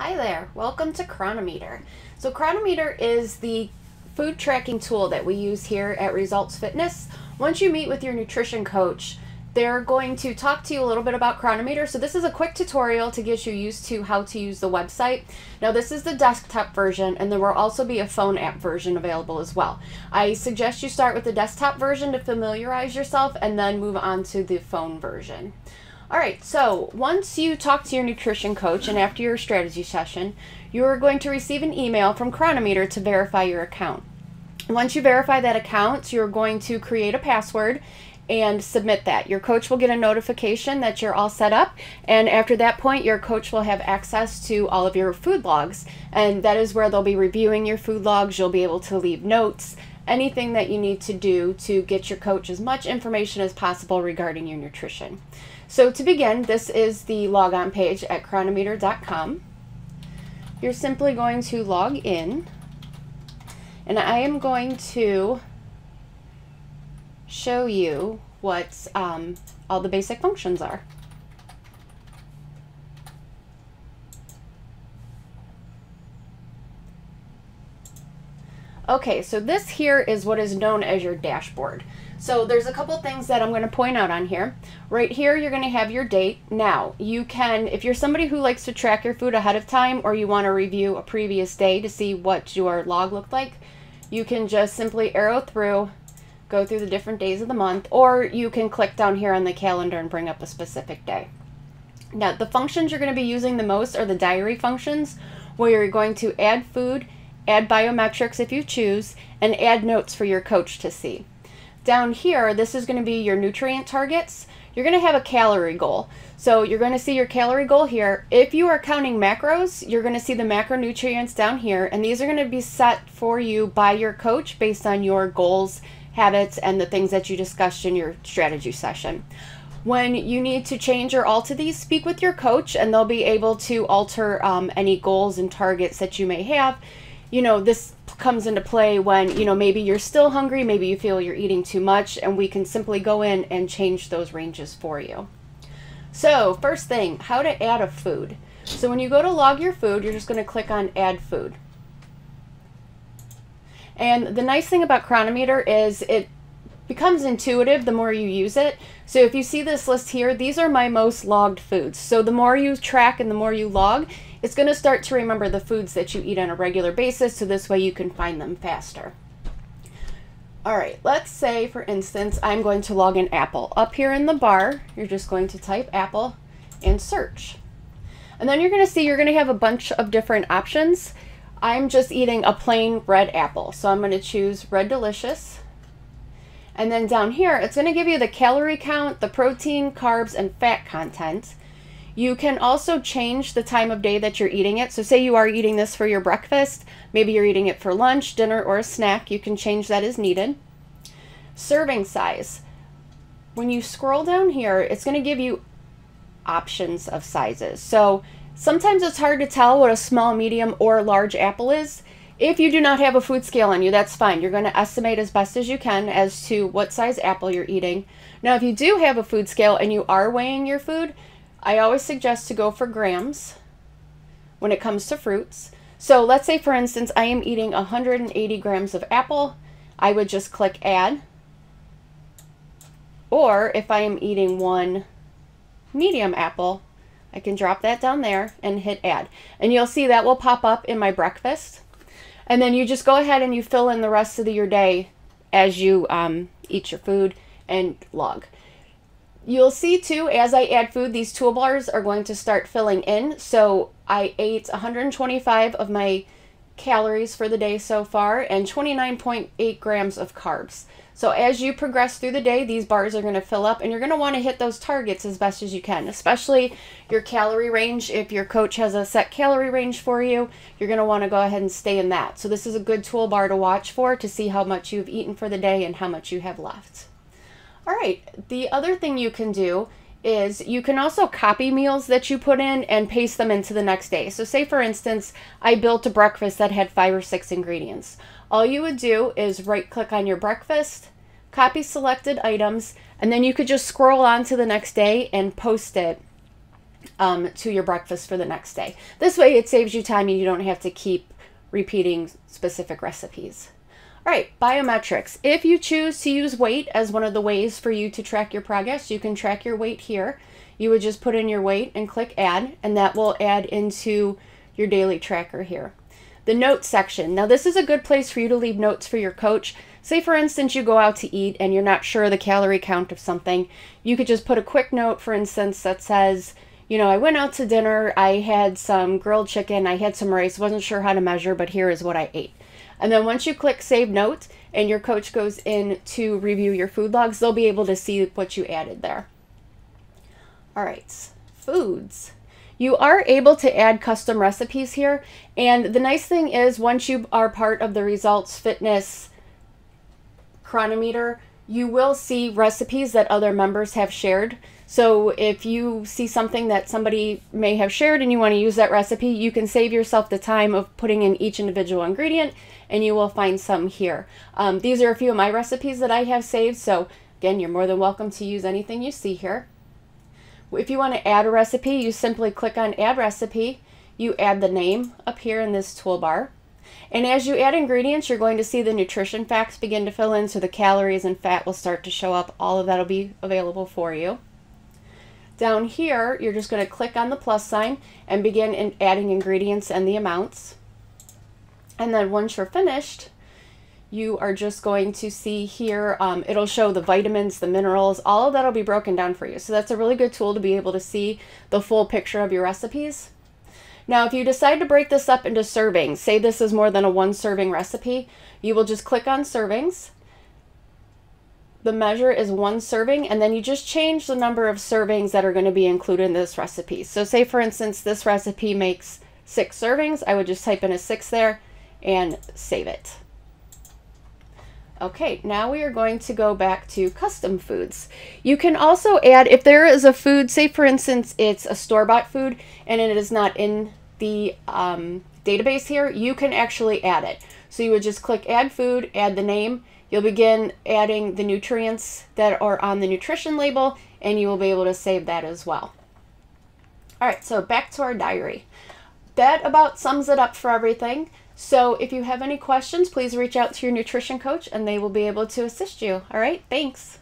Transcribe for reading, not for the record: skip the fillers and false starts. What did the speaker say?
Hi there, welcome to Cronometer. So Cronometer is the food tracking tool that we use here at Results Fitness. Once you meet with your nutrition coach, they're going to talk to you a little bit about Cronometer. So this is a quick tutorial to get you used to how to use the website. Now this is the desktop version, and there will also be a phone app version available as well. I suggest you start with the desktop version to familiarize yourself and then move on to the phone version. Alright, so once you talk to your nutrition coach and after your strategy session, you're going to receive an email from Cronometer to verify your account. Once you verify that account, you're going to create a password and submit that. Your coach will get a notification that you're all set up, and after that point your coach will have access to all of your food logs, and that is where they'll be reviewing your food logs. You'll be able to leave notes, anything that you need to do to get your coach as much information as possible regarding your nutrition. So to begin, this is the logon page at cronometer.com. You're simply going to log in, and I am going to show you what all the basic functions are. Okay, so this here is what is known as your dashboard. So there's a couple things that I'm going to point out on here. Right here, you're going to have your date. Now, you can, if you're somebody who likes to track your food ahead of time, or you want to review a previous day to see what your log looked like, you can just simply arrow through, go through the different days of the month, or you can click down here on the calendar and bring up a specific day. Now, the functions you're going to be using the most are the diary functions, where you're going to add food, add biometrics if you choose, and add notes for your coach to see. Down here, this is going to be your nutrient targets. You're going to have a calorie goal. So you're going to see your calorie goal here. If you are counting macros, you're going to see the macronutrients down here, and these are going to be set for you by your coach based on your goals, habits, and the things that you discussed in your strategy session. When you need to change or alter these, speak with your coach, and they'll be able to alter any goals and targets that you may have. You know, this comes into play when, you know, maybe you're still hungry, maybe you feel you're eating too much, and we can simply go in and change those ranges for you. So first thing, how to add a food. So when you go to log your food, you're just going to click on add food. And the nice thing about Cronometer is it becomes intuitive the more you use it. So if you see this list here, these are my most logged foods. So the more you track and the more you log, it's going to start to remember the foods that you eat on a regular basis, so this way you can find them faster. Alright, let's say for instance I'm going to log an apple. Up here in the bar, you're just going to type apple and search. And then you're going to see you're going to have a bunch of different options. I'm just eating a plain red apple, so I'm going to choose Red Delicious. And then down here, it's going to give you the calorie count, the protein, carbs, and fat content. You can also change the time of day that you're eating it. So say you are eating this for your breakfast, maybe you're eating it for lunch, dinner, or a snack. You can change that as needed. Serving size. When you scroll down here, it's going to give you options of sizes. So sometimes it's hard to tell what a small, medium, or large apple is. If you do not have a food scale on you, that's fine. You're going to estimate as best as you can as to what size apple you're eating. Now, if you do have a food scale and you are weighing your food, I always suggest to go for grams when it comes to fruits. So let's say, for instance, I am eating 180 grams of apple. I would just click add. Or if I am eating one medium apple, I can drop that down there and hit add. And you'll see that will pop up in my breakfast. And then you just go ahead and you fill in the rest of your day as you eat your food and log. You'll see too, as I add food, these toolbars are going to start filling in. So I ate 125 of my calories for the day so far and 29.8 grams of carbs. So as you progress through the day, these bars are going to fill up, and you're going to want to hit those targets as best as you can, especially your calorie range. If your coach has a set calorie range for you, you're going to want to go ahead and stay in that. So this is a good toolbar to watch for to see how much you've eaten for the day and how much you have left. All right, the other thing you can do is you can also copy meals that you put in and paste them into the next day. So say, for instance, I built a breakfast that had 5 or 6 ingredients. All you would do is right-click on your breakfast, copy selected items, and then you could just scroll on to the next day and post it to your breakfast for the next day. This way it saves you time and you don't have to keep repeating specific recipes. All right, biometrics. If you choose to use weight as one of the ways for you to track your progress, you can track your weight here. You would just put in your weight and click add, and that will add into your daily tracker here. The notes section. Now this is a good place for you to leave notes for your coach. Say for instance you go out to eat and you're not sure the calorie count of something. You could just put a quick note, for instance, that says, you know, I went out to dinner, I had some grilled chicken, I had some rice, wasn't sure how to measure, but here is what I ate. And then once you click save note and your coach goes in to review your food logs, they'll be able to see what you added there. All right, foods. You are able to add custom recipes here. And the nice thing is once you are part of the Results Fitness Cronometer, you will see recipes that other members have shared. So if you see something that somebody may have shared and you want to use that recipe, you can save yourself the time of putting in each individual ingredient and you will find some here. These are a few of my recipes that I have saved. So again, you're more than welcome to use anything you see here. If you want to add a recipe, you simply click on add recipe. You add the name up here in this toolbar. And as you add ingredients, you're going to see the nutrition facts begin to fill in, so the calories and fat will start to show up. All of that will be available for you. Down here, you're just going to click on the plus sign and begin adding ingredients and the amounts. And then once you're finished, you are just going to see here, it'll show the vitamins, the minerals, all of that will be broken down for you. So that's a really good tool to be able to see the full picture of your recipes. Now, if you decide to break this up into servings, say this is more than a 1 serving recipe, you will just click on servings. The measure is 1 serving, and then you just change the number of servings that are going to be included in this recipe. So say, for instance, this recipe makes 6 servings. I would just type in a 6 there and save it. Okay, now we are going to go back to custom foods. You can also add, if there is a food, say for instance it's a store-bought food and it is not in the database here, you can actually add it. So you would just click add food, add the name, you'll begin adding the nutrients that are on the nutrition label, and you will be able to save that as well. All right, so back to our diary. That about sums it up for everything. So if you have any questions, please reach out to your nutrition coach and they will be able to assist you. All right, thanks.